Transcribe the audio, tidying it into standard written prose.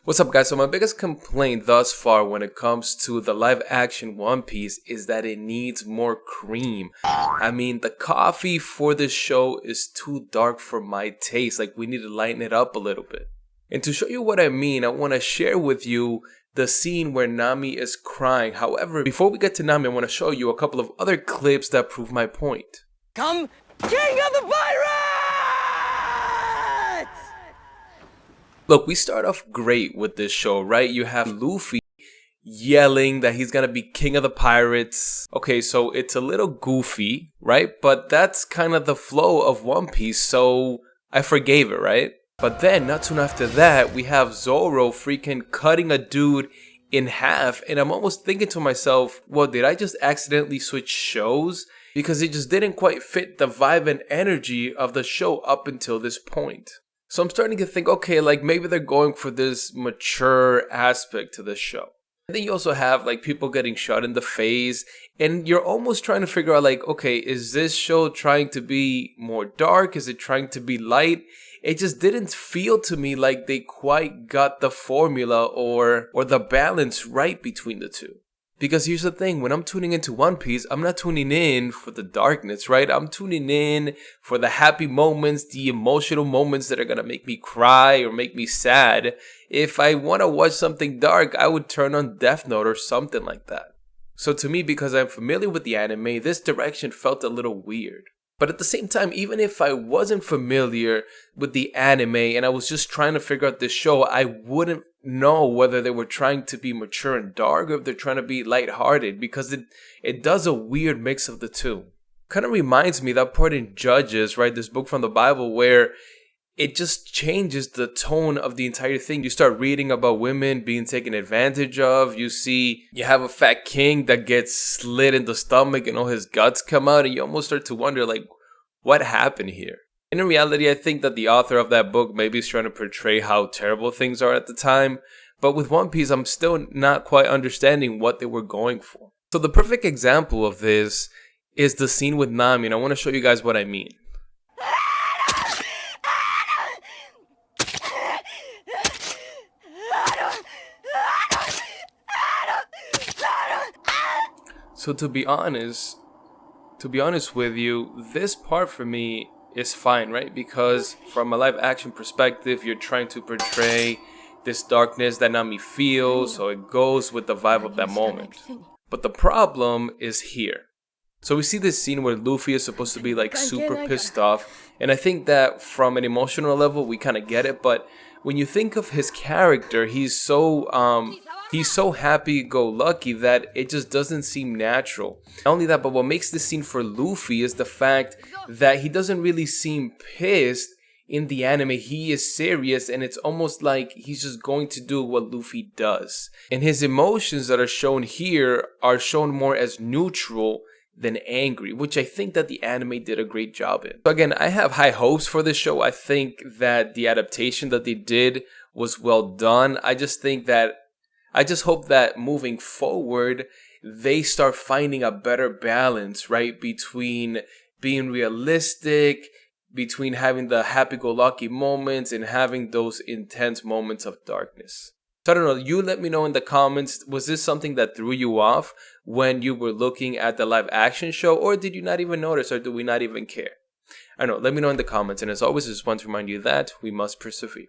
What's up, guys? So my biggest complaint thus far when it comes to the live action One Piece is that it needs more cream. I mean, the coffee for this show is too dark for my taste. Like, we need to lighten it up a little bit. And to show you what I mean, I want to share with you the scene where Nami is crying. However, before we get to Nami, I want to show you a couple of other clips that prove my point. Come, King of the Pirates! Look, we start off great with this show, right? You have Luffy yelling that he's gonna be king of the pirates. Okay, so it's a little goofy, right? But that's kind of the flow of One Piece, so I forgave it, right? But then, not soon after that, we have Zoro freaking cutting a dude in half, and I'm almost thinking to myself, well, did I just accidentally switch shows? Because it just didn't quite fit the vibe and energy of the show up until this point. So I'm starting to think, okay, like maybe they're going for this mature aspect to this show. And then you also have like people getting shot in the face, and you're almost trying to figure out like, okay, is this show trying to be more dark? Is it trying to be light? It just didn't feel to me like they quite got the formula or the balance right between the two. Because here's the thing, when I'm tuning into One Piece, I'm not tuning in for the darkness, right? I'm tuning in for the happy moments, the emotional moments that are gonna make me cry or make me sad. If I wanna watch something dark, I would turn on Death Note or something like that. So to me, because I'm familiar with the anime, this direction felt a little weird. But at the same time, even if I wasn't familiar with the anime and I was just trying to figure out this show, I wouldn't know whether they were trying to be mature and dark or if they're trying to be lighthearted, because it does a weird mix of the two. Kind of reminds me that part in Judges, right? This book from the Bible where it just changes the tone of the entire thing. You start reading about women being taken advantage of. You have a fat king that gets slit in the stomach and all his guts come out, and you almost start to wonder, like, what happened here? And in reality, I think that the author of that book maybe is trying to portray how terrible things are at the time. But with One Piece, I'm still not quite understanding what they were going for. So the perfect example of this is the scene with Nami, and I want to show you guys what I mean. So to be honest with you, this part for me is fine, right? Because from a live action perspective, you're trying to portray this darkness that Nami feels, so it goes with the vibe of that moment. But the problem is here. So we see this scene where Luffy is supposed to be like super pissed off, and I think that from an emotional level we kind of get it, but when you think of his character, he's so happy-go-lucky that it just doesn't seem natural. Not only that, but what makes this scene for Luffy is the fact that he doesn't really seem pissed in the anime. He is serious, and it's almost like he's just going to do what Luffy does. And his emotions that are shown here are shown more as neutral than angry, which I think that the anime did a great job in. So again, I have high hopes for this show. I think that the adaptation that they did was well done. I just hope that moving forward, they start finding a better balance, right? Between being realistic, between having the happy-go-lucky moments and having those intense moments of darkness. So I don't know, you let me know in the comments, was this something that threw you off when you were looking at the live action show, or did you not even notice, or do we not even care? I don't know, let me know in the comments, and as always, I just want to remind you that we must persevere.